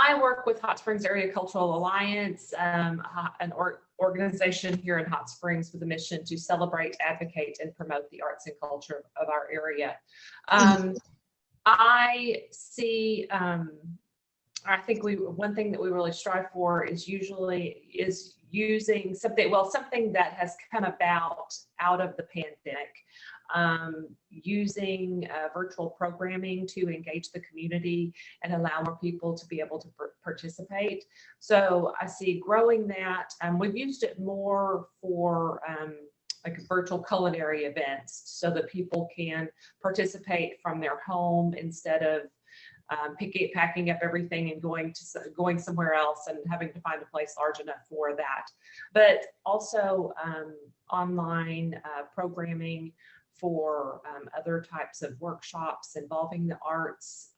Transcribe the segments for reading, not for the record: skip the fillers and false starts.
I work with Hot Springs Area Cultural Alliance, an organization here in Hot Springs with a mission to celebrate, advocate, and promote the arts and culture of our area. I see, I think one thing that we really strive for is using something that has come about out of the pandemic, using virtual programming to engage the community and allow more people to be able to participate. So I see growing that. We've used it more for like virtual culinary events so that people can participate from their home instead of packing up everything and going somewhere else and having to find a place large enough for that. But also online programming for other types of workshops involving the arts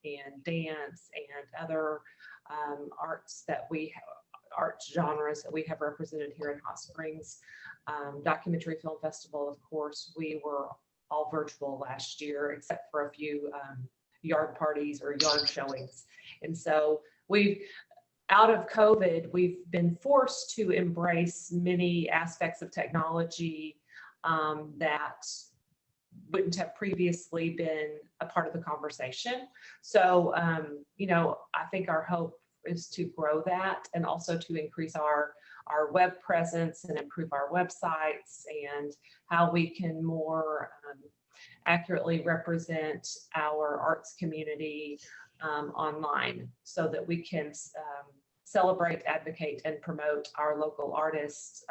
and dance and other arts genres that we have represented here in Hot Springs. Documentary Film Festival, of course, we were all virtual last year, except for a few yard parties or yard showings. And so out of COVID, we've been forced to embrace many aspects of technology that wouldn't have previously been a part of the conversation. So, I think our hope is to grow that and also to increase our web presence and improve our websites and how we can more accurately represent our arts community online so that we can celebrate, advocate, and promote our local artists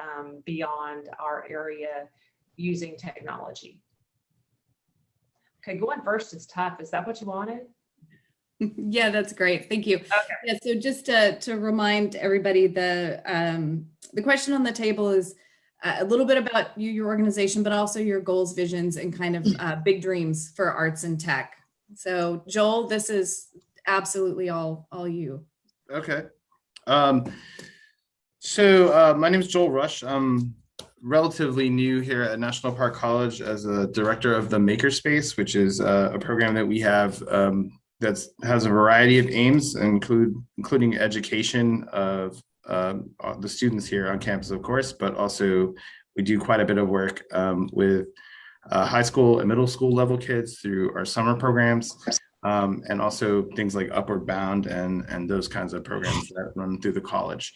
beyond our area using technology. Okay, going first is tough. Is that what you wanted? Yeah, that's great. Thank you. Okay. Yeah, so just to remind everybody, the question on the table is a little bit about you, your organization, but also your goals, visions, and kind of big dreams for arts and tech. So Joel, this is absolutely all you. Okay. So my name is Joel Rush. I'm relatively new here at National Park College as a director of the Makerspace, which is a program that we have that has a variety of aims, including education of the students here on campus, of course, but also we do quite a bit of work with high school and middle school level kids through our summer programs, and also things like Upward Bound and those kinds of programs that run through the college.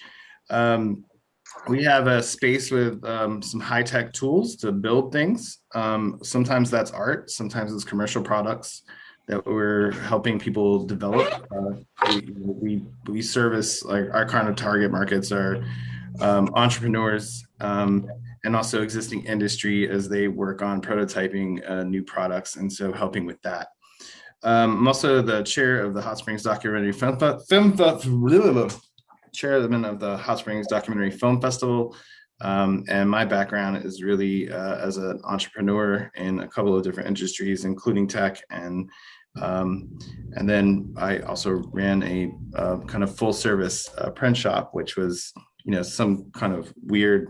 We have a space with some high-tech tools to build things. Sometimes that's art, sometimes it's commercial products that we're helping people develop. We service, like, our kind of target markets are entrepreneurs and also existing industry as they work on prototyping new products, and so helping with that. I'm also the chair of the Hot Springs Documentary chairman of the Hot Springs Documentary Film Festival. And my background is really as an entrepreneur in a couple of different industries, including tech, and then I also ran a kind of full service print shop, which was, some kind of weird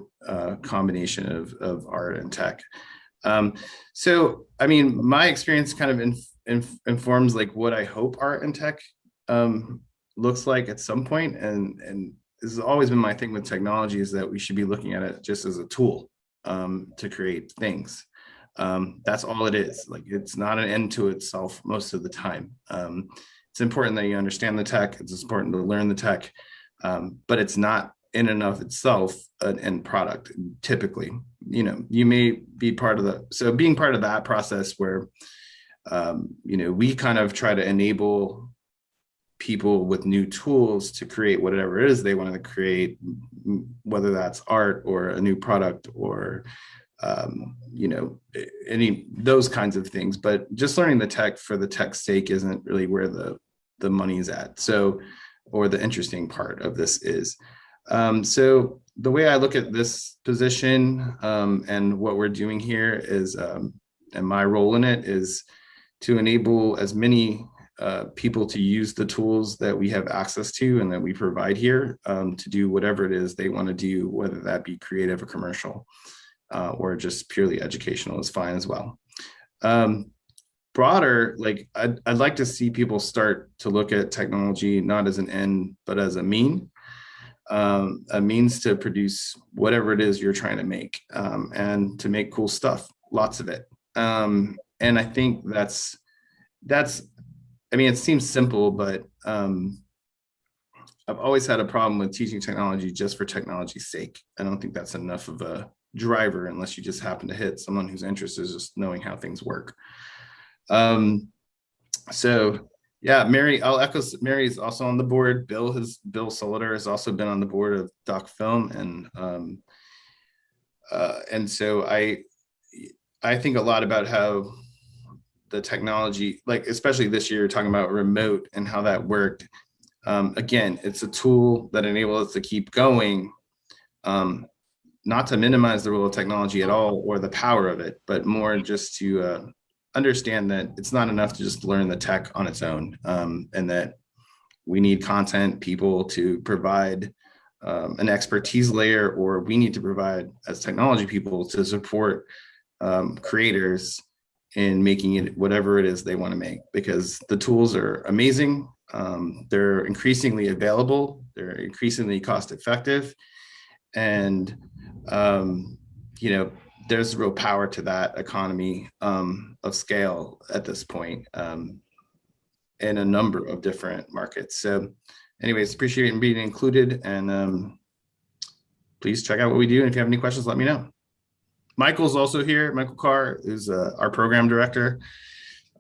combination of art and tech. So, I mean, my experience kind of informs like what I hope art and tech looks like at some point, and this has always been my thing with technology, is that we should be looking at it just as a tool to create things. That's all it is. Like, it's not an end to itself most of the time. It's important that you understand the tech. It's important to learn the tech, but it's not in and of itself an end product. Typically, you may be part of being part of that process where, we kind of try to enable people with new tools to create whatever it is they want to create, whether that's art or a new product or any those kinds of things. But just learning the tech for the tech's sake isn't really where the money's at. So, or the interesting part of this is. So the way I look at this position and what we're doing here is, and my role in it is to enable as many people to use the tools that we have access to and that we provide here to do whatever it is they want to do, whether that be creative or commercial or just purely educational is fine as well. broader, like I'd like to see people start to look at technology not as an end, but as a means to produce whatever it is you're trying to make, and to make cool stuff, lots of it. And I think that's, I mean, it seems simple, but I've always had a problem with teaching technology just for technology's sake. I don't think that's enough of a driver unless you just happen to hit someone whose interest is just knowing how things work. So yeah, Mary, I'll echo, Mary's also on the board. Bill Solider has also been on the board of Doc Film, and so I think a lot about how the technology, like especially this year, talking about remote and how that worked. Again, it's a tool that enables us to keep going, not to minimize the role of technology at all or the power of it, but more just to understand that it's not enough to just learn the tech on its own, and that we need content people to provide an expertise layer, or we need to provide as technology people to support creators in making it whatever it is they want to make, because the tools are amazing. They're increasingly available. They're increasingly cost effective. And, you know, there's real power to that economy of scale at this point, in a number of different markets. So anyways, appreciate being included, and please check out what we do. And if you have any questions, let me know. Michael's also here. Michael Carr is our program director,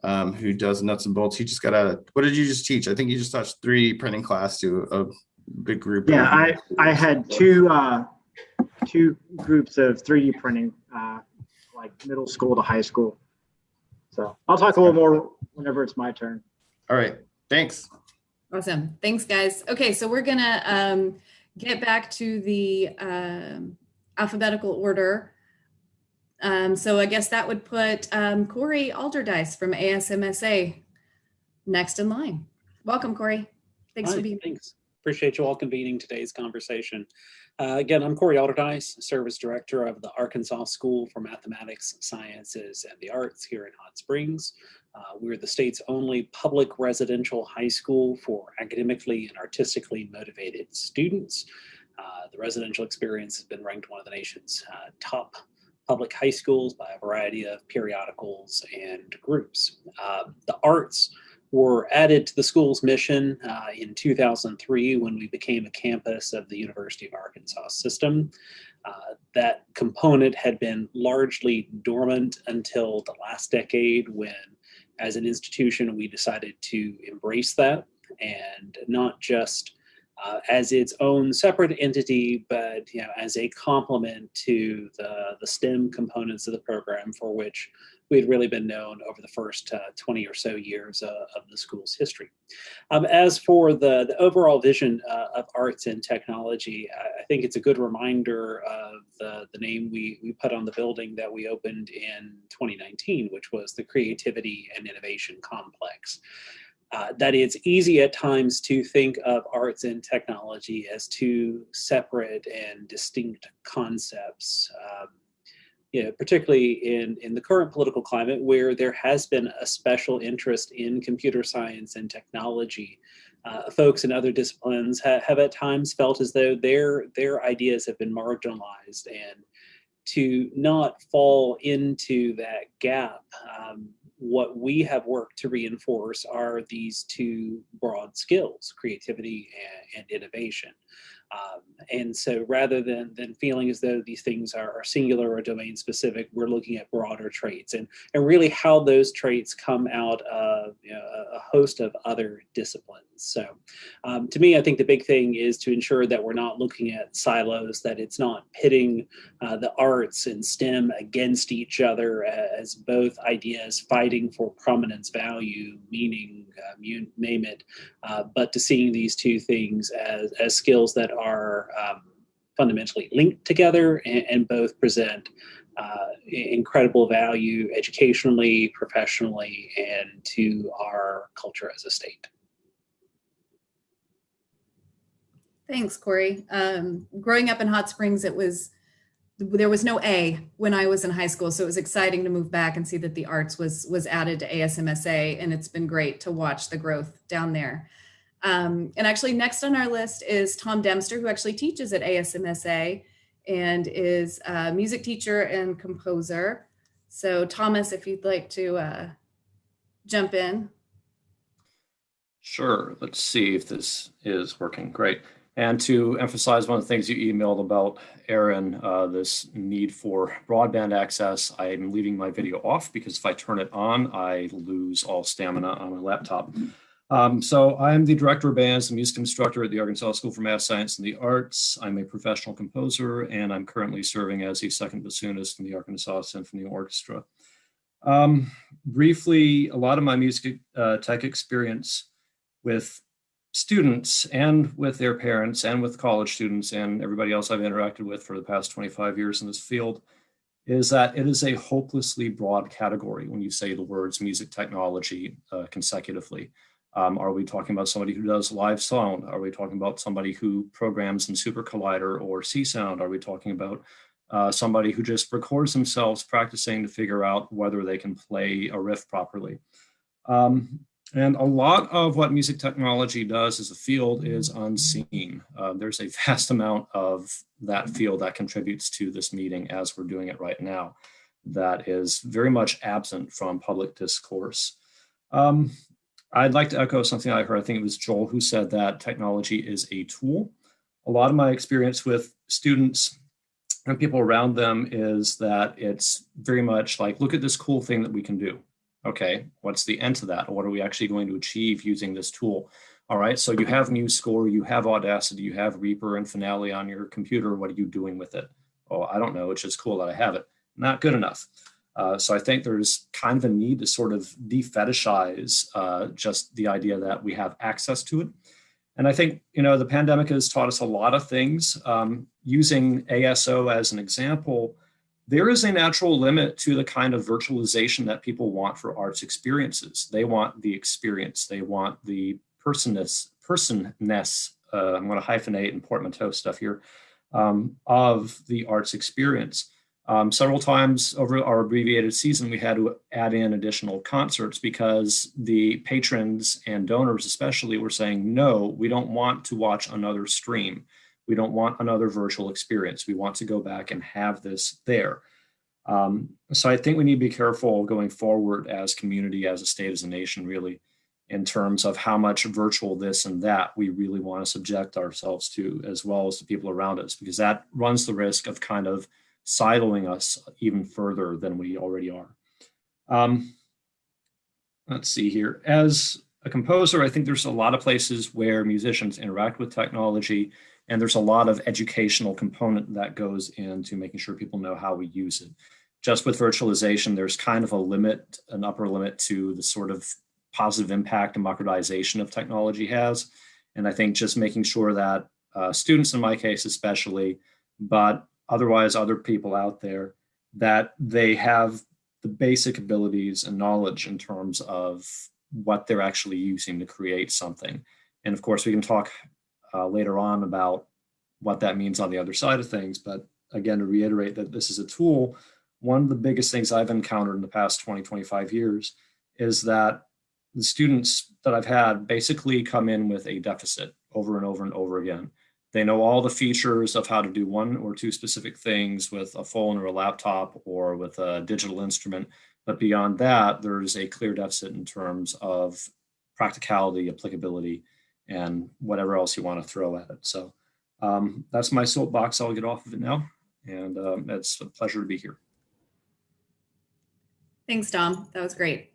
who does nuts and bolts. He just got out of, what did you just teach? I think you just taught 3 printing class to a big group. Yeah, I had two groups of 3D printing, like middle school to high school. So I'll talk a little more whenever it's my turn. All right, thanks. Awesome, thanks guys. Okay, so we're gonna get back to the alphabetical order. So I guess that would put Corey Alderdice from ASMSA next in line. Welcome, Corey. Thanks for being here. Thanks. Appreciate you all convening today's conversation. Again, I'm Corey Alderdice, Service Director of the Arkansas School for Mathematics, Sciences, and the Arts here in Hot Springs. We're the state's only public residential high school for academically and artistically motivated students. The residential experience has been ranked one of the nation's top public high schools by a variety of periodicals and groups. The arts were added to the school's mission in 2003 when we became a campus of the University of Arkansas system. That component had been largely dormant until the last decade when, as an institution, we decided to embrace that, and not just as its own separate entity, but as a complement to the STEM components of the program, for which we had really been known over the first 20 or so years of the school's history. As for the overall vision of arts and technology, I think it's a good reminder of the name we put on the building that we opened in 2019, which was the Creativity and Innovation Complex. That it's easy at times to think of arts and technology as two separate and distinct concepts, particularly in the current political climate, where there has been a special interest in computer science and technology. Folks in other disciplines have at times felt as though their ideas have been marginalized, and to not fall into that gap, what we have worked to reinforce are these two broad skills, creativity and innovation. And so rather than feeling as though these things are singular or domain specific, we're looking at broader traits and really how those traits come out of a host of other disciplines. So to me, I think the big thing is to ensure that we're not looking at silos, that it's not pitting the arts and STEM against each other as both ideas fighting for prominence, value, meaning, you name it, but to seeing these two things as skills that are fundamentally linked together and both present incredible value educationally, professionally, and to our culture as a state. Thanks, Corey. Growing up in Hot Springs, it was there was no A when I was in high school. So it was exciting to move back and see that the arts was added to ASMSA, and it's been great to watch the growth down there. And actually next on our list is Tom Demster, who actually teaches at ASMSA and is a music teacher and composer. So Thomas, if you'd like to jump in. Sure. Let's see if this is working. Great. And to emphasize one of the things you emailed about, Aaron, this need for broadband access, I'm leaving my video off because if I turn it on, I lose all stamina on my laptop. So I'm the director of bands and music instructor at the Arkansas School for Math, Science, and the Arts. I'm a professional composer, and I'm currently serving as a second bassoonist in the Arkansas Symphony Orchestra. Briefly, a lot of my music tech experience with students and with their parents and with college students and everybody else I've interacted with for the past 25 years in this field is that it is a hopelessly broad category when you say the words music technology consecutively. Are we talking about somebody who does live sound? Are we talking about somebody who programs in Super Collider or C-Sound? Are we talking about somebody who just records themselves practicing to figure out whether they can play a riff properly? And a lot of what music technology does as a field is unseen. There's a vast amount of that field that contributes to this meeting as we're doing it right now that is very much absent from public discourse. I'd like to echo something I heard. I think it was Joel who said that technology is a tool. A lot of my experience with students and people around them is that it's very much like, look at this cool thing that we can do. Okay, what's the end to that? What are we actually going to achieve using this tool? All right, so you have MuseScore, you have Audacity, you have Reaper and Finale on your computer. What are you doing with it? Oh, I don't know. It's just cool that I have it. Not good enough. So I think there's kind of a need to sort of de-fetishize just the idea that we have access to it. And I think, the pandemic has taught us a lot of things. Using ASO as an example, there is a natural limit to the kind of virtualization that people want for arts experiences. They want the experience. They want the personness, I'm going to hyphenate and portmanteau stuff here, of the arts experience. Several times over our abbreviated season, we had to add in additional concerts because the patrons and donors especially were saying, no, we don't want to watch another stream. We don't want another virtual experience. We want to go back and have this there. So I think we need to be careful going forward as community, as a state, as a nation, really, in terms of how much virtual this and that we really want to subject ourselves to, as well as the people around us, because that runs the risk of kind of siloing us even further than we already are. Let's see here. As a composer, I think there's a lot of places where musicians interact with technology, and there's a lot of educational component that goes into making sure people know how we use it. Just with virtualization, there's kind of a limit, an upper limit to the sort of positive impact democratization of technology has. And I think just making sure that students, in my case especially, but otherwise other people out there, that they have the basic abilities and knowledge in terms of what they're actually using to create something. And of course, we can talk later on about what that means on the other side of things. But again, to reiterate that this is a tool, one of the biggest things I've encountered in the past 20, 25 years is that the students that I've had basically come in with a deficit over and over and over again. They know all the features of how to do one or two specific things with a phone or a laptop or with a digital instrument. But beyond that, there's a clear deficit in terms of practicality, applicability, and whatever else you want to throw at it. So that's my soapbox. I'll get off of it now. And it's a pleasure to be here. Thanks, Dom. That was great.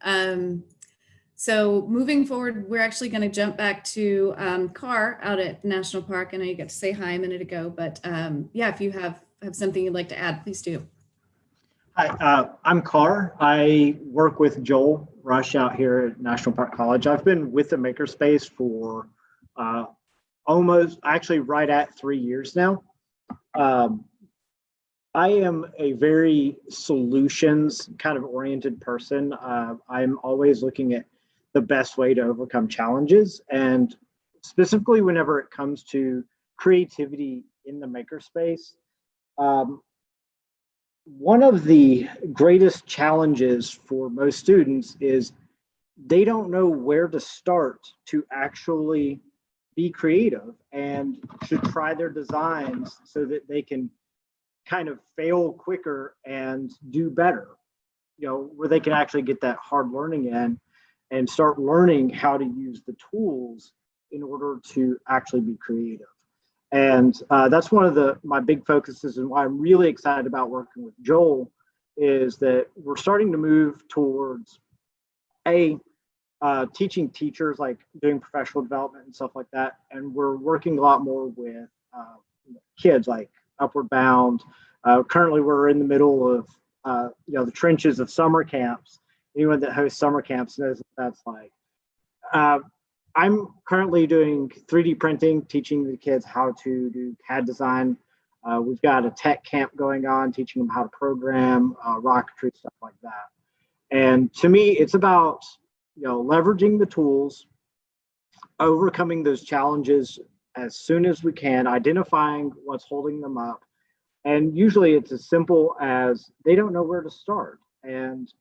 So moving forward, we're actually going to jump back to Carr out at National Park. I know you got to say hi a minute ago, but yeah, if you have something you'd like to add, please do. Hi, I'm Carr. I work with Joel Rush out here at National Park College. I've been with the Makerspace for almost, actually right at 3 years now. I am a very solutions kind of oriented person. I'm always looking at the best way to overcome challenges. And specifically whenever it comes to creativity in the makerspace, one of the greatest challenges for most students is they don't know where to start to actually be creative and to try their designs so that they can kind of fail quicker and do better, where they can actually get that hard learning in and start learning how to use the tools in order to actually be creative. And that's one of my big focuses, and why I'm really excited about working with Joel is that we're starting to move towards teaching teachers, like doing professional development and stuff like that. And we're working a lot more with kids, like Upward Bound. Currently, we're in the middle of the trenches of summer camps. Anyone that hosts summer camps knows what that's like. I'm currently doing 3D printing, teaching the kids how to do CAD design. We've got a tech camp going on, teaching them how to program, rocketry, stuff like that. And to me, it's about leveraging the tools, overcoming those challenges as soon as we can, identifying what's holding them up. And usually it's as simple as they don't know where to start. And,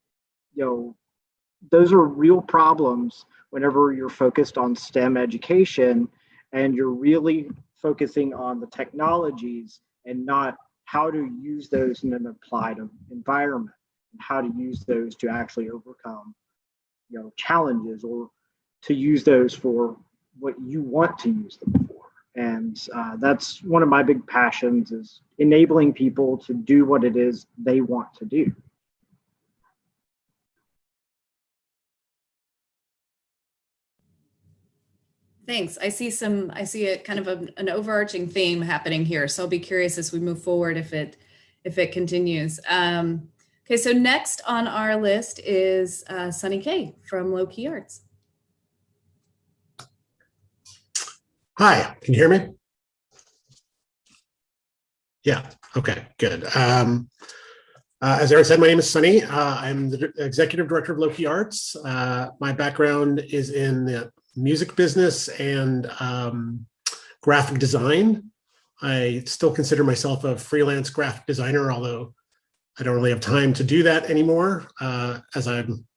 those are real problems whenever you're focused on STEM education and you're really focusing on the technologies and not how to use those in an applied environment and how to use those to actually overcome challenges, or to use those for what you want to use them for. And that's one of my big passions, is enabling people to do what it is they want to do. Thanks. I see a kind of an overarching theme happening here. So I'll be curious as we move forward if it continues. Okay, so next on our list is Sunny Kay from Lowkey Arts. Hi, can you hear me? Yeah, okay, good. As Eric said, my name is Sunny. I'm the Executive Director of Lowkey Arts. My background is in the music business and graphic design. I still consider myself a freelance graphic designer, although I don't really have time to do that anymore, as I'm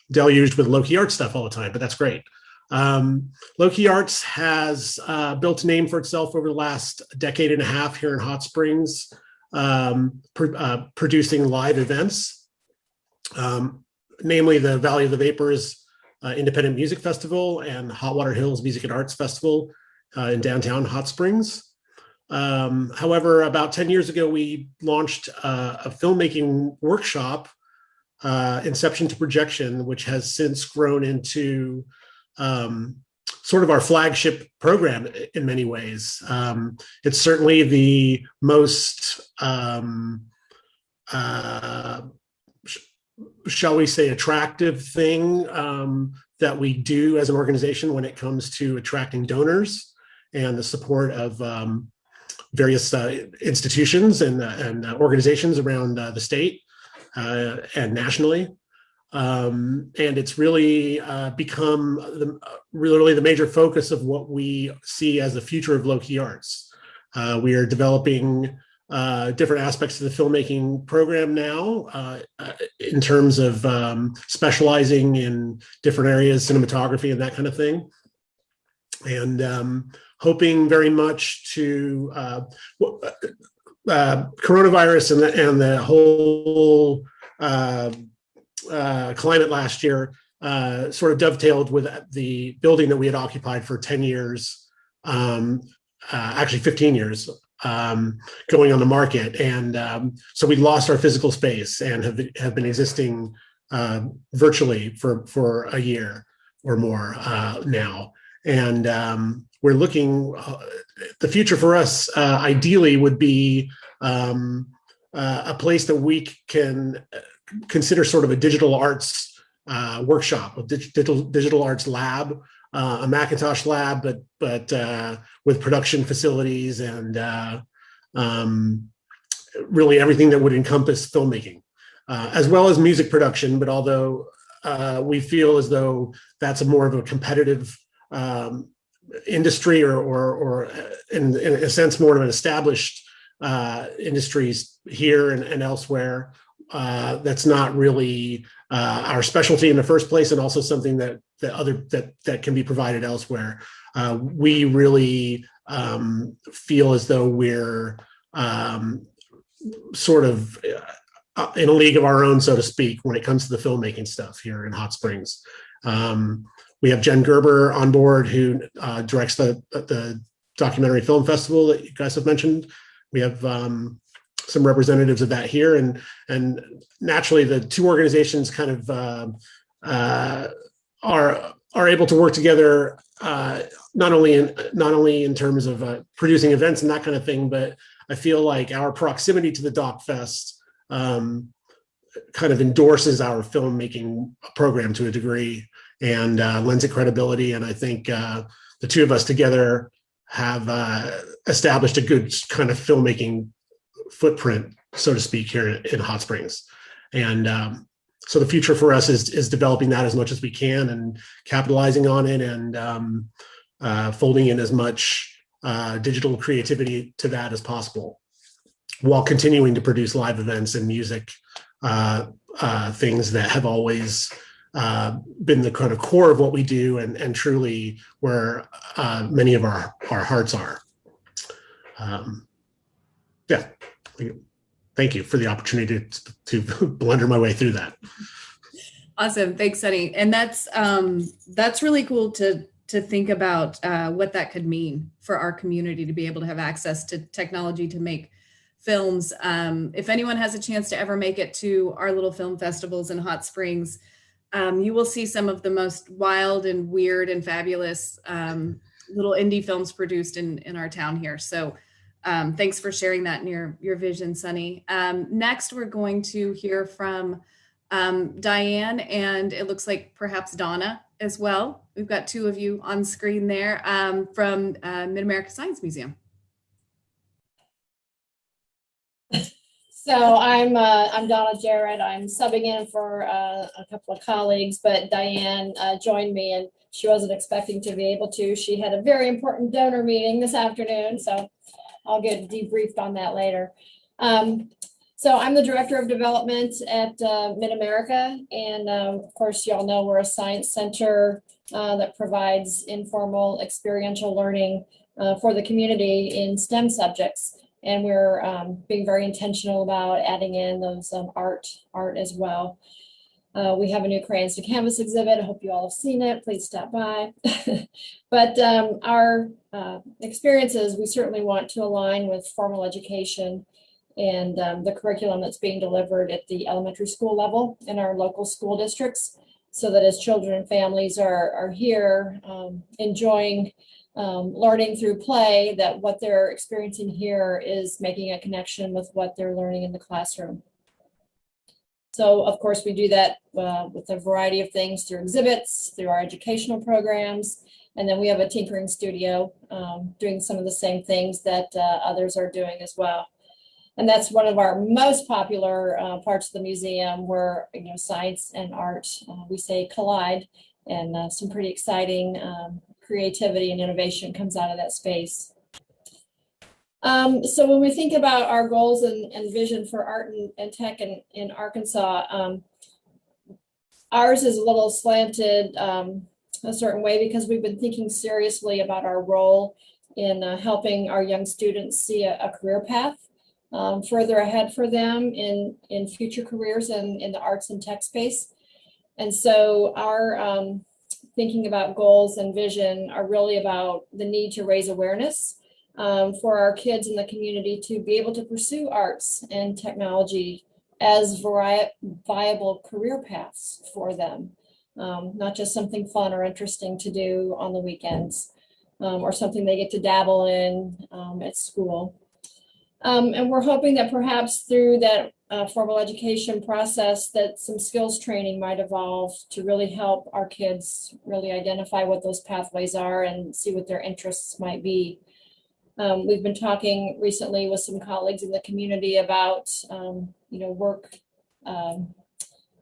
deluged with Lowkey Arts stuff all the time, but that's great. Lowkey Arts has built a name for itself over the last decade and a half here in Hot Springs, producing live events, namely the Valley of the Vapors Independent Music Festival and Hot Water Hills Music and Arts Festival in downtown Hot Springs. However, about 10 years ago, we launched a filmmaking workshop, Inception to Projection, which has since grown into sort of our flagship program in many ways. It's certainly the most, shall we say, attractive thing that we do as an organization when it comes to attracting donors and the support of various institutions and organizations around the state and nationally. And it's really become really the major focus of what we see as the future of Lowkey Arts. We are developing different aspects of the filmmaking program now in terms of specializing in different areas, cinematography and that kind of thing. And hoping very much to coronavirus and the whole climate last year sort of dovetailed with the building that we had occupied for 10 years, actually 15 years, going on the market. And so we lost our physical space and have been existing virtually for a year or more now. And we're looking, the future for us ideally would be a place that we can consider sort of a digital arts workshop, a digital arts lab, a Macintosh lab, but with production facilities and really everything that would encompass filmmaking, as well as music production. But although we feel as though that's a more of a competitive industry or in a sense more of an established industries here and elsewhere. That's not really our specialty in the first place, and also something that can be provided elsewhere. We really feel as though we're sort of in a league of our own, so to speak, when it comes to the filmmaking stuff here in Hot Springs. We have Jen Gerber on board, who directs the documentary film festival that you guys have mentioned. We have some representatives of that here, and naturally the two organizations kind of are able to work together, not only in terms of producing events and that kind of thing, but I feel like our proximity to the Doc Fest kind of endorses our filmmaking program to a degree, and lends it credibility. And I think the two of us together have established a good kind of filmmaking footprint, so to speak, here in Hot Springs. And so the future for us is developing that as much as we can and capitalizing on it, and folding in as much digital creativity to that as possible, while continuing to produce live events and music things that have always been the kind of core of what we do, and truly where many of our hearts are. Yeah, thank you for the opportunity to blunder my way through that. Awesome, thanks, Sunny. And that's really cool to think about what that could mean for our community to be able to have access to technology to make films. If anyone has a chance to ever make it to our little film festivals in Hot Springs, you will see some of the most wild and weird and fabulous little indie films produced in our town here. So thanks for sharing that in your vision, Sunny. Next, we're going to hear from Diane, and it looks like perhaps Donna as well. We've got two of you on screen there from MidAmerica Science Museum. So I'm Donna Jarrett. I'm subbing in for a couple of colleagues, but Diane joined me, and she wasn't expecting to be able to. She had a very important donor meeting this afternoon, so I'll get debriefed on that later. So I'm the Director of Development at MidAmerica, and of course, y'all know we're a science center that provides informal experiential learning for the community in STEM subjects. And we're being very intentional about adding in those art as well. We have a new Crayons to Canvas exhibit. I hope you all have seen it. Please stop by. But our experiences, we certainly want to align with formal education and the curriculum that's being delivered at the elementary school level in our local school districts, so that as children and families are here enjoying learning through play, that what they're experiencing here is making a connection with what they're learning in the classroom. So of course we do that with a variety of things, through exhibits, through our educational programs, and then we have a tinkering studio doing some of the same things that others are doing as well. And that's one of our most popular parts of the museum, where science and art, we say, collide, and some pretty exciting creativity and innovation comes out of that space. So when we think about our goals and vision for art and tech in Arkansas, ours is a little slanted a certain way, because we've been thinking seriously about our role in helping our young students see a career path further ahead for them in future careers in the arts and tech space. And so our thinking about goals and vision are really about the need to raise awareness for our kids in the community to be able to pursue arts and technology as viable career paths for them, not just something fun or interesting to do on the weekends, or something they get to dabble in at school. And we're hoping that perhaps through that formal education process, that some skills training might evolve to really help our kids really identify what those pathways are and see what their interests might be. We've been talking recently with some colleagues in the community about, work,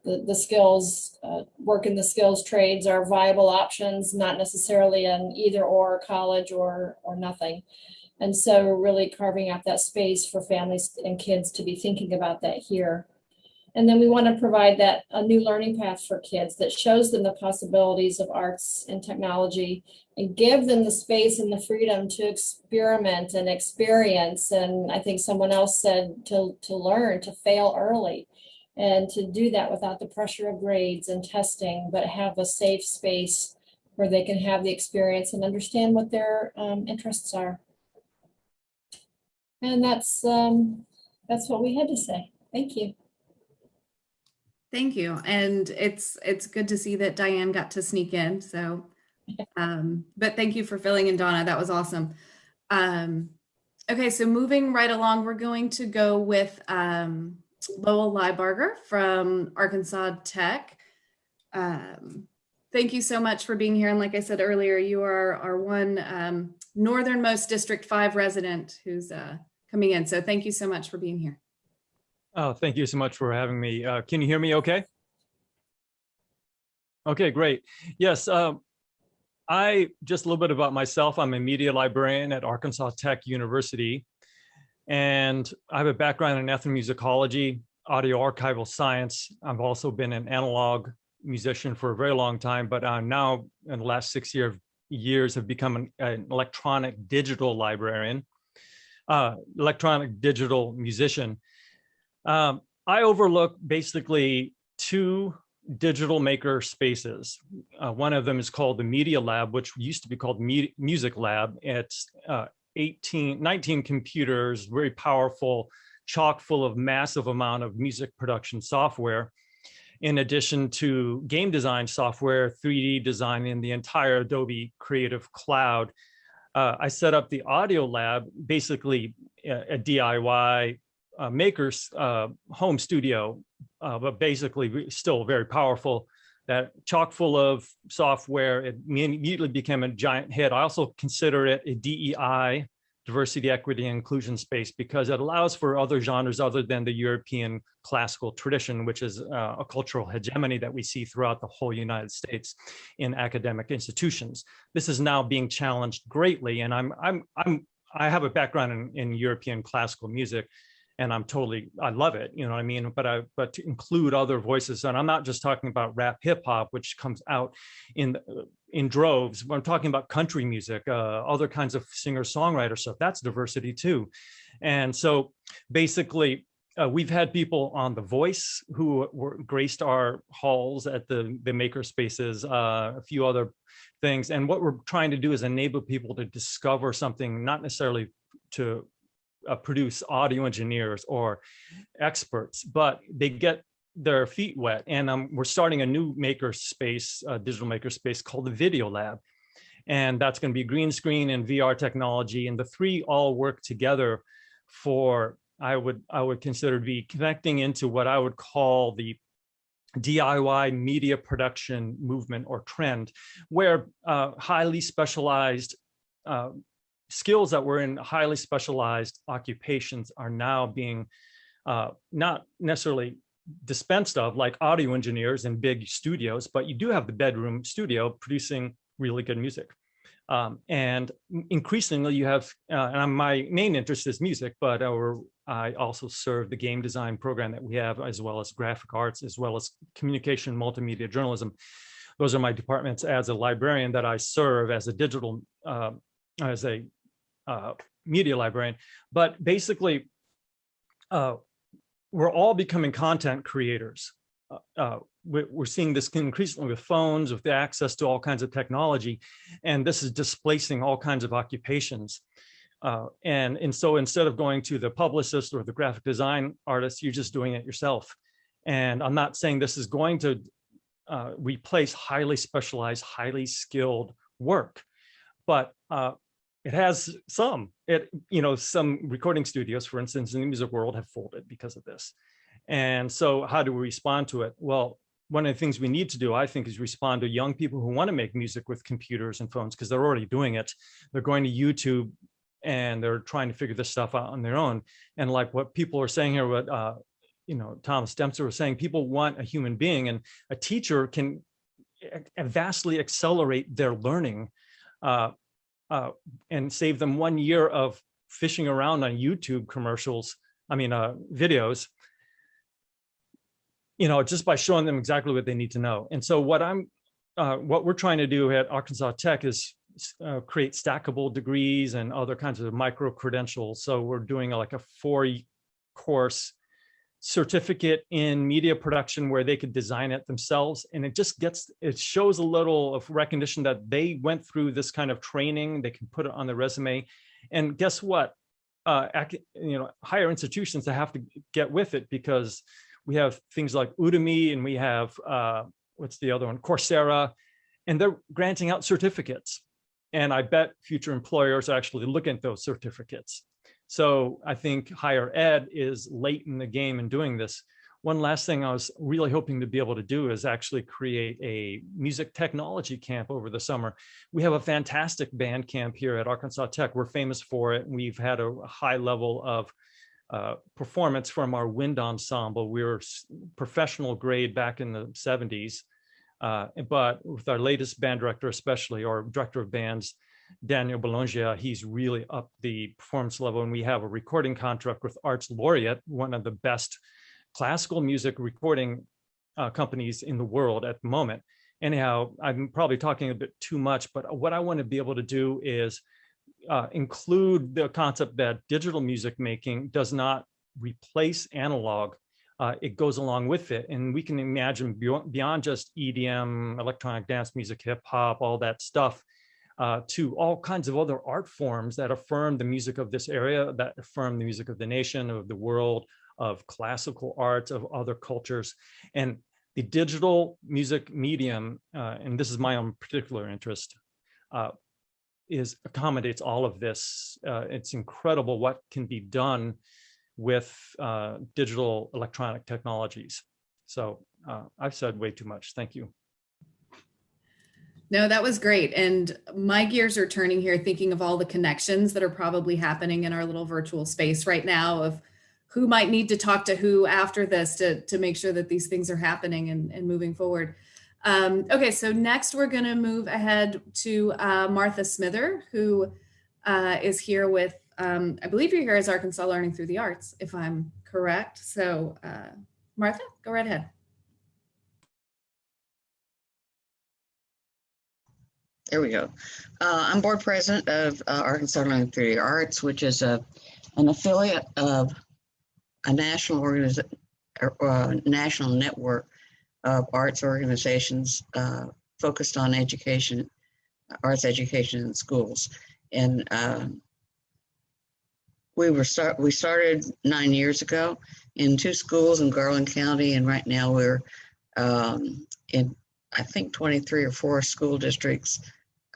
the skills, work in the skills trades are viable options, not necessarily an either or college or nothing. And so really carving out that space for families and kids to be thinking about that here. And then we want to provide that a new learning path for kids that shows them the possibilities of arts and technology and give them the space and the freedom to experiment and experience. And I think someone else said to learn, to fail early, and to do that without the pressure of grades and testing, but have a safe space where they can have the experience and understand what their interests are. And that's what we had to say. Thank you. Thank you. And it's good to see that Diane got to sneak in. So, but thank you for filling in, Donna. That was awesome. Okay, so moving right along, we're going to go with Lowell Liebarger from Arkansas Tech. Thank you so much for being here. And like I said earlier, you are our one northernmost District 5 resident who's coming in. So thank you so much for being here. Oh, thank you so much for having me. Can you hear me okay? Okay, great. Yes, just a little bit about myself. I'm a media librarian at Arkansas Tech University, and I have a background in ethnomusicology, audio archival science. I've also been an analog musician for a very long time, but I'm now in the last 6 years have become an electronic digital librarian, electronic digital musician. I overlook basically 2 digital maker spaces. One of them is called the Media Lab, which used to be called Music Lab. It's 19 computers, very powerful, chock full of massive amount of music production software, in addition to game design software, 3D design in the entire Adobe Creative Cloud. I set up the Audio Lab, basically a DIY maker's home studio, but basically still very powerful, that chock full of software. It immediately became a giant hit. I also consider it a DEI, diversity, equity, and inclusion space, because it allows for other genres other than the European classical tradition, which is a cultural hegemony that we see throughout the whole United States in academic institutions. This is now being challenged greatly, and I have a background in European classical music, and I love it, you know what I mean? But to include other voices, and I'm not just talking about rap hip hop, which comes out in droves. I'm talking about country music, other kinds of singer-songwriter stuff. That's diversity too. And so basically, we've had people on The Voice who graced our halls at the maker spaces, a few other things. And what we're trying to do is enable people to discover something, not necessarily to produce audio engineers or experts, but they get their feet wet. And we're starting a new maker space, digital maker space called the Video Lab. And that's going to be green screen and VR technology. And the 3 all work together for, I would consider to be connecting into what I would call the DIY media production movement or trend, where highly specialized skills that were in highly specialized occupations are now being not necessarily dispensed of, like audio engineers in big studios, but you do have the bedroom studio producing really good music. And increasingly you have, and my main interest is music, but I also serve the game design program that we have, as well as graphic arts, as well as communication, multimedia journalism. Those are my departments as a librarian that I serve as a digital, as a media librarian. But basically, we're all becoming content creators. We're seeing this increasingly with phones, with the access to all kinds of technology, and this is displacing all kinds of occupations. And so instead of going to the publicist or the graphic design artist, you're just doing it yourself. And I'm not saying this is going to replace highly specialized, highly skilled work, but it has some. Some recording studios, for instance, in the music world have folded because of this. And so how do we respond to it? Well, one of the things we need to do, I think, is respond to young people who want to make music with computers and phones, because they're already doing it. They're going to YouTube and they're trying to figure this stuff out on their own. And like what people are saying here, what Thomas Demster was saying, people want a human being, and a teacher can vastly accelerate their learning and save them 1 year of fishing around on YouTube commercials, videos, just by showing them exactly what they need to know. And so what we're trying to do at Arkansas Tech is create stackable degrees and other kinds of micro credentials. So we're doing like a 4-course certificate in media production where they could design it themselves. And it shows a little of recognition that they went through this kind of training. They can put it on their resume. And guess what? Higher institutions that have to get with it, because we have things like Udemy, and we have, what's the other one? Coursera, and they're granting out certificates. And I bet future employers are actually looking at those certificates. So I think higher ed is late in the game in doing this. One last thing I was really hoping to be able to do is actually create a music technology camp over the summer. We have a fantastic band camp here at Arkansas Tech. We're famous for it. We've had a high level of performance from our wind ensemble. We were professional grade back in the 70s. But with our latest band director, especially our director of bands, Daniel Bolongia, he's really up the performance level. And we have a recording contract with Arts Laureate, one of the best classical music recording companies in the world at the moment. Anyhow, I'm probably talking a bit too much, but what I want to be able to do is include the concept that digital music making does not replace analog. It goes along with it. And we can imagine beyond just EDM, electronic dance music, hip hop, all that stuff, to all kinds of other art forms that affirm the music of this area, that affirm the music of the nation, of the world, of classical arts, of other cultures. And the digital music medium, and this is my own particular interest, accommodates all of this. It's incredible what can be done with digital electronic technologies. So I've said way too much. Thank you. No, that was great. And my gears are turning here thinking of all the connections that are probably happening in our little virtual space right now, of who might need to talk to who after this to make sure that these things are happening and moving forward. Okay, so next we're going to move ahead to Martha Smither, who is here with, I believe you're here as Arkansas Learning Through the Arts, if I'm correct. So Martha, go right ahead. There we go. I'm board president of Arkansas Learning Through the Arts, which is an affiliate of a national national network of arts organizations focused on education, arts education in schools. And we started 9 years ago in 2 schools in Garland County, and right now we're in, I think, 23 or 4 school districts.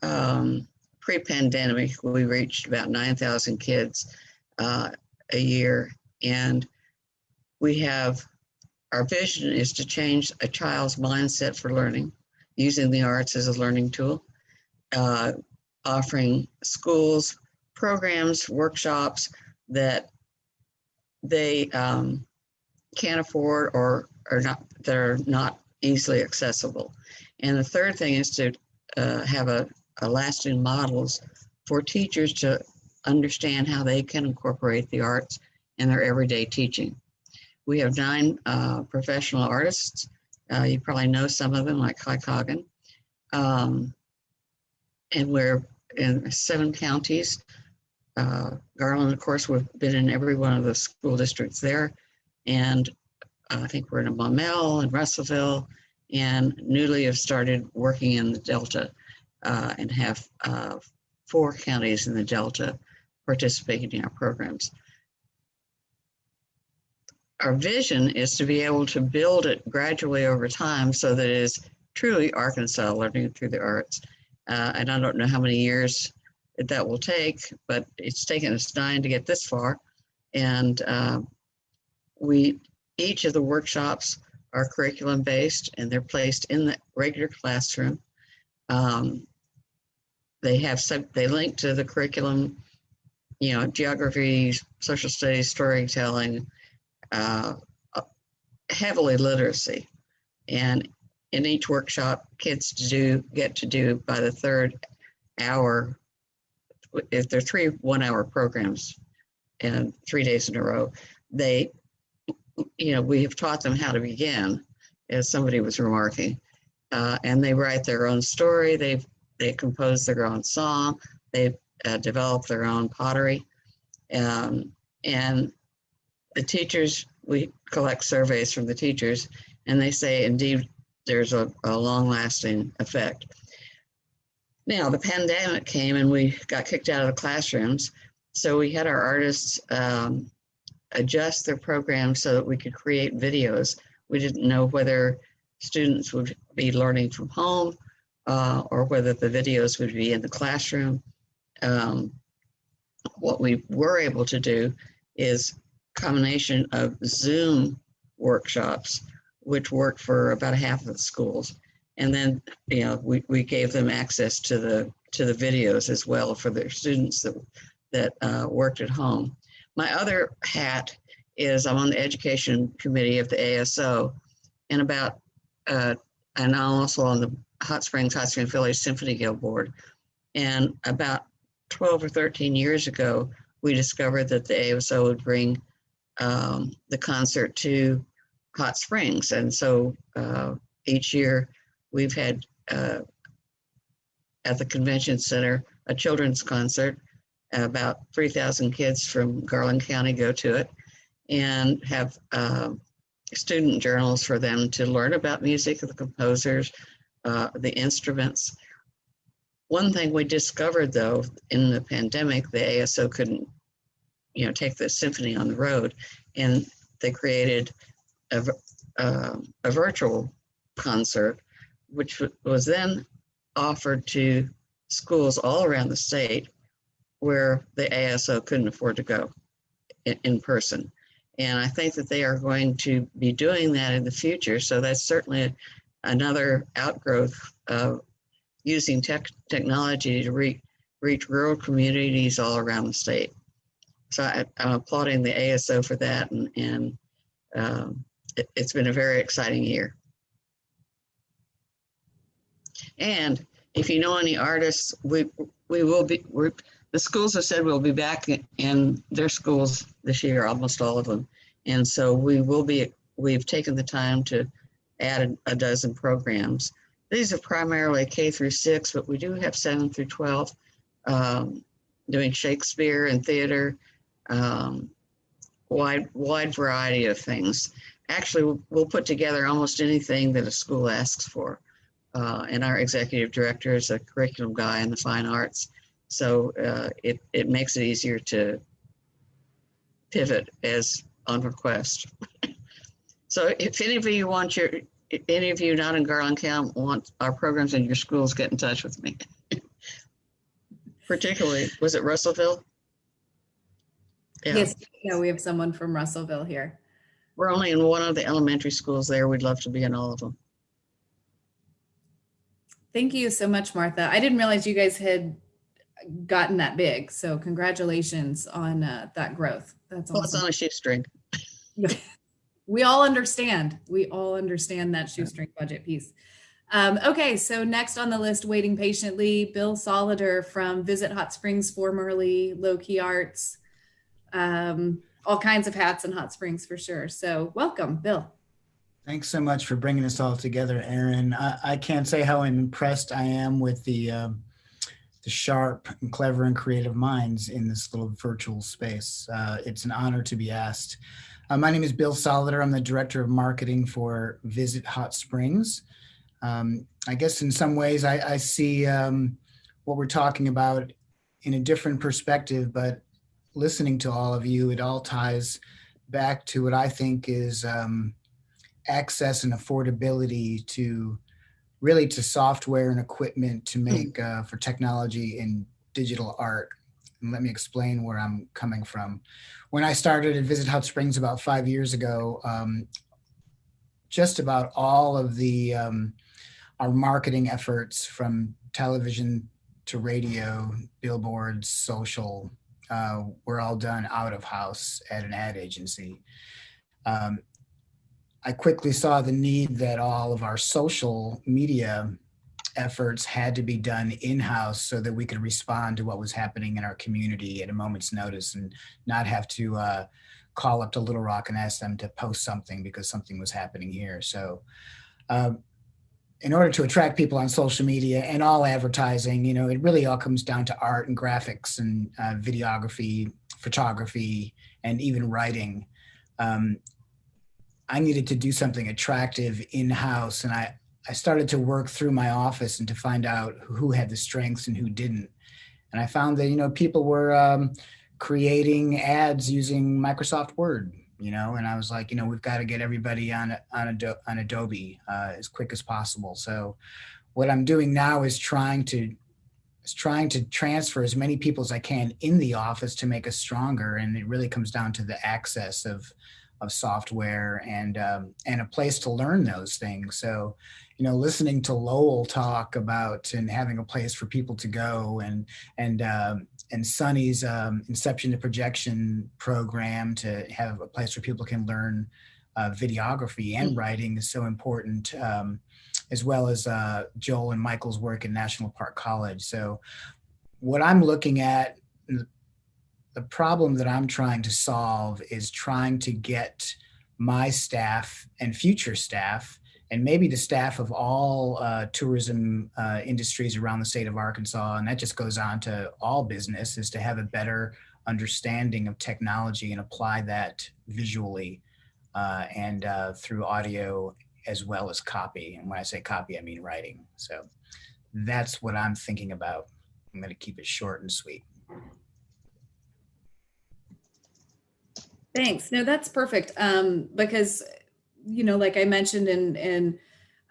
Pre-pandemic, we reached about 9,000 kids a year, and our vision is to change a child's mindset for learning, using the arts as a learning tool, offering schools programs, workshops that they can't afford or that are not easily accessible. And the third thing is to have a lasting models for teachers to understand how they can incorporate the arts in their everyday teaching. We have 9 professional artists. You probably know some of them, like Kai Coggin. And we're in 7 counties. Garland, of course, we've been in every one of the school districts there. And I think we're in Maumelle and Russellville, and newly have started working in the Delta and have 4 counties in the Delta participating in our programs. Our vision is to be able to build it gradually over time so that it is truly Arkansas Learning Through the Arts. And I don't know how many years that will take, but it's taken us 9 to get this far. And each of the workshops are curriculum based, and they're placed in the regular classroom. They link to the curriculum, geography, social studies, storytelling, heavily literacy. And in each workshop, kids get to do by the 3rd hour if they're 3 one-hour programs and 3 days in a row, they, we have taught them how to begin, as somebody was remarking, and they write their own story. They compose their own song. They develop their own pottery. And the teachers, we collect surveys from the teachers, and they say, indeed, there's a long-lasting effect. Now, the pandemic came and we got kicked out of the classrooms. So we had our artists adjust their programs so that we could create videos. We didn't know whether students would be learning from home or whether the videos would be in the classroom. What we were able to do is a combination of Zoom workshops, which worked for about half of the schools. And then, we gave them access to the videos as well for their students that worked at home. My other hat is I'm on the education committee of the ASO, and I'm also on the Hot Springs Village Symphony Guild board. And about 12 or 13 years ago, we discovered that the ASO would bring the concert to Hot Springs. And so each year we've had at the convention center a children's concert. About 3,000 kids from Garland County go to it, and have student journals for them to learn about music, the composers, the instruments. One thing we discovered, though, in the pandemic, the ASO couldn't, take the symphony on the road, and they created a virtual concert, which was then offered to schools all around the state where the ASO couldn't afford to go in person. And I think that they are going to be doing that in the future. So that's certainly another outgrowth of using technology to reach rural communities all around the state. So I'm applauding the ASO for that, and it's been a very exciting year. And if you know any artists, the schools have said we'll be back in their schools this year, almost all of them. And so we've taken the time to add a dozen programs. These are primarily K through 6, but we do have 7 through 12 doing Shakespeare and theater, wide variety of things. Actually, we'll put together almost anything that a school asks for. And our executive director is a curriculum guy in the fine arts. So it makes it easier to pivot as on request. So if any of you not in Garland County want our programs in your schools, get in touch with me. Particularly, was it Russellville? Yeah. Yes, we have someone from Russellville here. We're only in one of the elementary schools there. We'd love to be in all of them. Thank you so much, Martha. I didn't realize you guys had gotten that big. So congratulations on that growth. That's awesome. Well, it's on a shoestring. We all understand. We all understand that shoestring budget piece. Okay, so next on the list, waiting patiently, Bill Solider from Visit Hot Springs, formerly Lowkey Arts. All kinds of hats in Hot Springs for sure. So welcome, Bill. Thanks so much for bringing us all together, Erin. I can't say how impressed I am with the sharp and clever and creative minds in this little virtual space. It's an honor to be asked. My name is Bill Solider. I'm the Director of Marketing for Visit Hot Springs. I guess in some ways I see what we're talking about in a different perspective, but listening to all of you, it all ties back to what I think is access and affordability to software and equipment to make for technology and digital art. And let me explain where I'm coming from. When I started at Visit Hot Springs about 5 years ago, just about all of the our marketing efforts, from television to radio, billboards, social, were all done out of house at an ad agency. I quickly saw the need that all of our social media efforts had to be done in-house so that we could respond to what was happening in our community at a moment's notice and not have to call up to Little Rock and ask them to post something because something was happening here. So in order to attract people on social media and all advertising, you know, it really all comes down to art and graphics and videography, photography, and even writing. I needed to do something attractive in-house, and I started to work through my office and to find out who had the strengths and who didn't. And I found that, you know, people were creating ads using Microsoft Word, you know, and I was like, you know, we've got to get everybody on Adobe as quick as possible. So what I'm doing now is trying to transfer as many people as I can in the office to make us stronger. And it really comes down to the access of software and a place to learn those things. So, you know, listening to Lowell talk about and having a place for people to go and Sunny's Inception to Projection program to have a place where people can learn videography and writing is so important, as well as Joel and Michael's work at National Park College. So what I'm looking at, the problem that I'm trying to solve is trying to get my staff and future staff, and maybe the staff of all tourism industries around the state of Arkansas, and that just goes on to all business, is to have a better understanding of technology and apply that visually and through audio as well as copy. And when I say copy, I mean writing. So that's what I'm thinking about. I'm going to keep it short and sweet. Thanks. No, that's perfect. Because, you know, like I mentioned in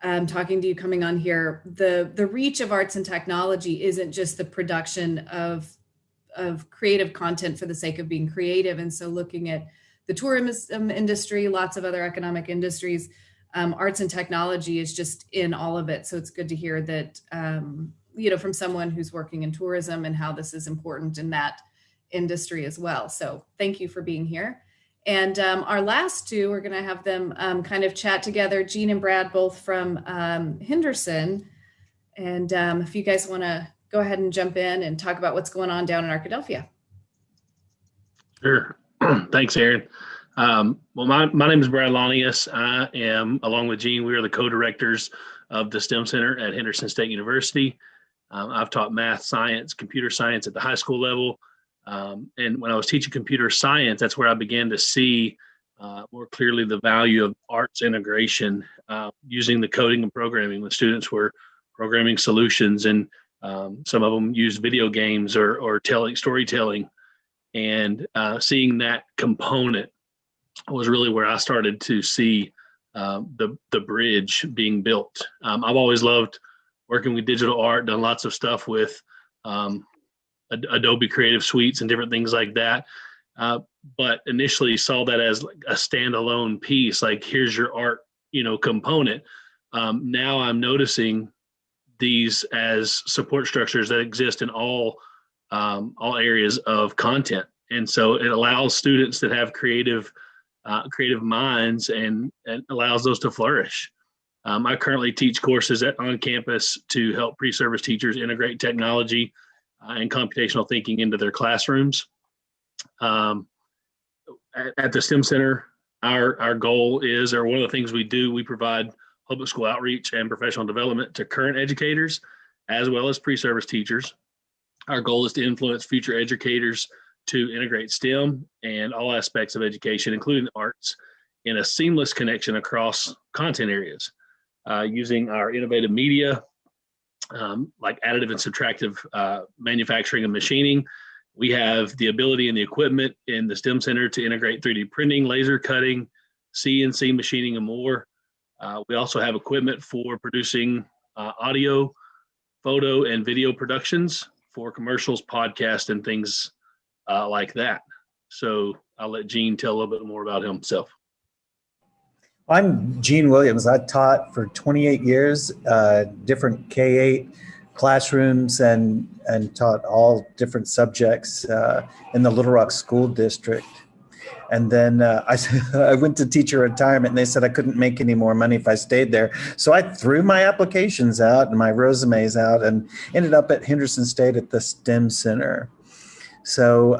talking to you coming on here, the reach of arts and technology isn't just the production of creative content for the sake of being creative. And so looking at the tourism industry, lots of other economic industries, arts and technology is just in all of it. So it's good to hear that, you know, from someone who's working in tourism and how this is important in that industry as well. So thank you for being here. And our last two, we're going to have them kind of chat together, Jean and Brad, both from Henderson. And if you guys want to go ahead and jump in and talk about what's going on down in Arkadelphia. Sure. Thanks, Aaron. Well, my name is Brad Lonius. I am, along with Jean, we are the co-directors of the STEM Center at Henderson State University. I've taught math, science, computer science at the high school level. And when I was teaching computer science, that's where I began to see more clearly the value of arts integration using the coding and programming. The students were programming solutions, and some of them used video games or storytelling. And seeing that component was really where I started to see the bridge being built. I've always loved working with digital art, done lots of stuff with Adobe Creative Suites and different things like that. But initially saw that as like a standalone piece, like here's your art, you know, component. Now I'm noticing these as support structures that exist in all areas of content. And so it allows students that have creative minds and allows those to flourish. I currently teach courses on campus to help pre-service teachers integrate technology and computational thinking into their classrooms. At the STEM Center, our goal is, or one of the things we do, we provide public school outreach and professional development to current educators as well as pre-service teachers. Our goal is to influence future educators to integrate STEM and all aspects of education, including the arts, in a seamless connection across content areas, using our innovative media, like additive and subtractive manufacturing and machining. We have the ability and the equipment in the STEM Center to integrate 3D printing, laser cutting, CNC machining, and more. We also have equipment for producing audio, photo, and video productions for commercials, podcasts, and things like that. So I'll let Gene tell a little bit more about himself. I'm Gene Williams. I taught for 28 years, different K-8 classrooms and taught all different subjects in the Little Rock School District. And then I went to teacher retirement, and they said I couldn't make any more money if I stayed there. So I threw my applications out and my resumes out and ended up at Henderson State at the STEM Center. So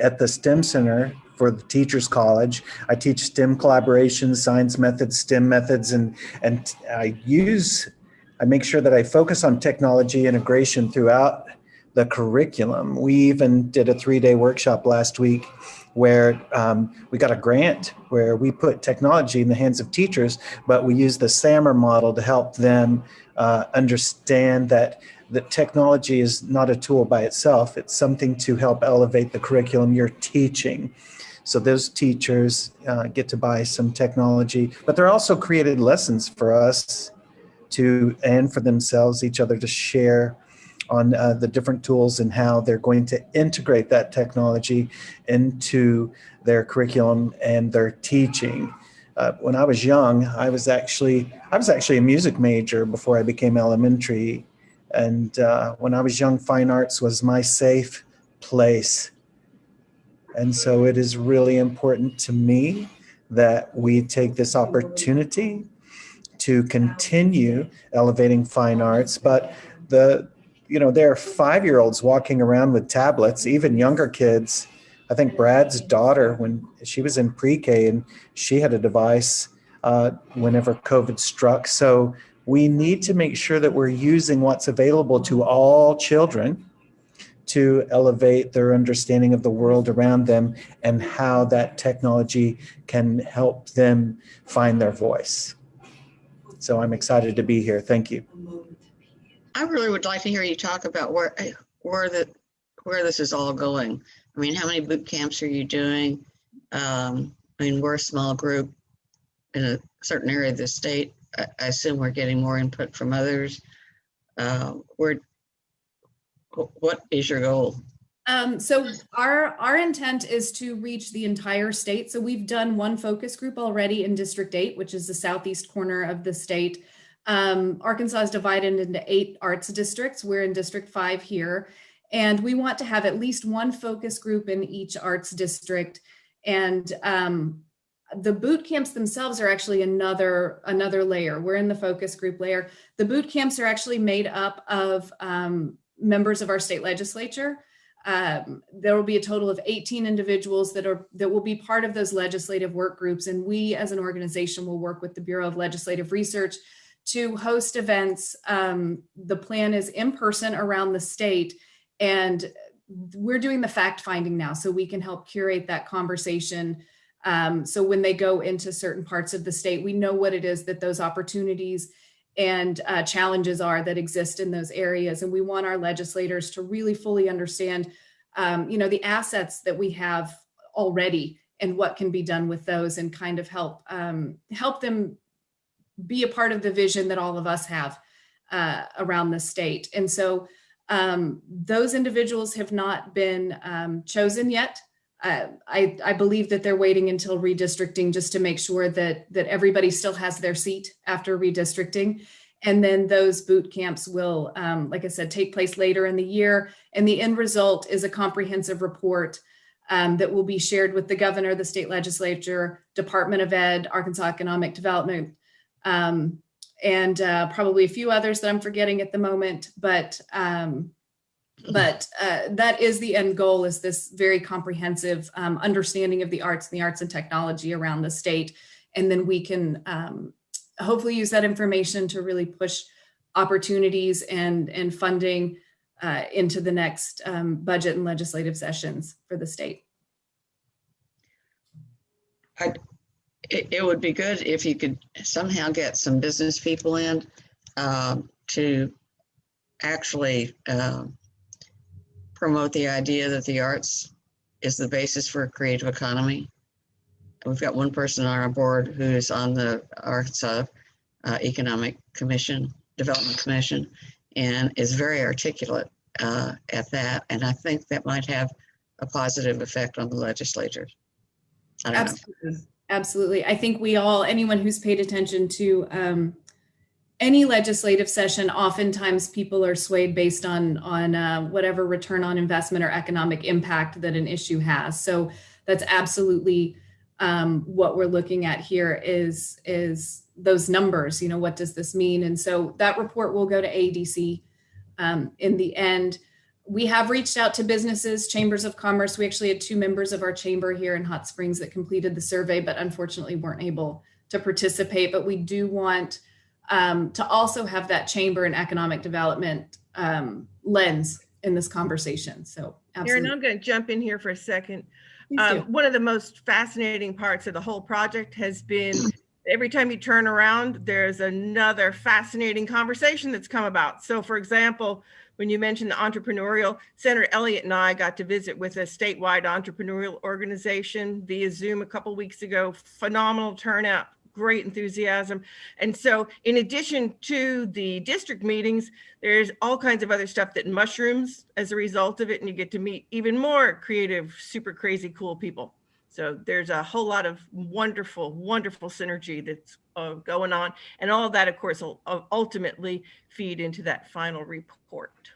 at the STEM Center for the Teachers College, I teach STEM collaboration, science methods, STEM methods, and I make sure that I focus on technology integration throughout the curriculum. We even did a 3-day workshop last week where we got a grant where we put technology in the hands of teachers, but we use the SAMR model to help them understand that technology is not a tool by itself. It's something to help elevate the curriculum you're teaching. So those teachers get to buy some technology, but they're also created lessons for us and for themselves, each other, to share on the different tools and how they're going to integrate that technology into their curriculum and their teaching. When I was young, I was actually a music major before I became elementary. And when I was young, fine arts was my safe place. And so it is really important to me that we take this opportunity to continue elevating fine arts. But there are 5-year-olds walking around with tablets, even younger kids. I think Brad's daughter, when she was in pre-K, and she had a device whenever COVID struck. So we need to make sure that we're using what's available to all children to elevate their understanding of the world around them and how that technology can help them find their voice. So I'm excited to be here. Thank you. I really would like to hear you talk about where this is all going. I mean, how many boot camps are you doing? We're a small group in a certain area of the state. I assume we're getting more input from others. What is your goal? So our intent is to reach the entire state. So we've done one focus group already in District 8, which is the southeast corner of the state. Arkansas is divided into 8 arts districts. We're in District 5 here. And we want to have at least one focus group in each arts district. And the boot camps themselves are actually another layer. We're in the focus group layer. The boot camps are actually made up of members of our state legislature. There will be a total of 18 individuals that will be part of those legislative work groups. And we as an organization will work with the Bureau of Legislative Research to host events. The plan is in person around the state, and we're doing the fact finding now so we can help curate that conversation. So when they go into certain parts of the state, we know what it is that those opportunities and challenges are that exist in those areas. And we want our legislators to really fully understand, the assets that we have already and what can be done with those, and kind of help them be a part of the vision that all of us have around the state. And so those individuals have not been chosen yet. I believe that they're waiting until redistricting just to make sure that everybody still has their seat after redistricting. And then those boot camps will, like I said, take place later in the year. And the end result is a comprehensive report that will be shared with the governor, the state legislature, Department of Ed, Arkansas Economic Development, and probably a few others that I'm forgetting at the moment. But that is the end goal, is this very comprehensive understanding of the arts and technology around the state. And then we can hopefully use that information to really push opportunities and funding into the next budget and legislative sessions for the state. It would be good if you could somehow get some business people in to actually promote the idea that the arts is the basis for a creative economy. We've got one person on our board who is on the Arkansas Development Commission, and is very articulate at that. And I think that might have a positive effect on the legislators. Absolutely. I think anyone who's paid attention to any legislative session, oftentimes people are swayed based on whatever return on investment or economic impact that an issue has. So that's absolutely what we're looking at here is those numbers. You know, what does this mean? And so that report will go to ADC in the end. We have reached out to businesses, chambers of commerce. We actually had 2 members of our chamber here in Hot Springs that completed the survey, but unfortunately weren't able to participate. But we do want to also have that chamber and economic development lens in this conversation. So absolutely. Erin, I'm going to jump in here for a second. One of the most fascinating parts of the whole project has been every time you turn around, there's another fascinating conversation that's come about. So for example, when you mentioned the entrepreneurial, Senator Elliott and I got to visit with a statewide entrepreneurial organization via Zoom a couple weeks ago. Phenomenal turnout, great enthusiasm. And so in addition to the district meetings, there's all kinds of other stuff that mushrooms as a result of it, and you get to meet even more creative, super crazy, cool people. So there's a whole lot of wonderful, wonderful synergy that's going on. And all of that, of course, will ultimately feed into that final report.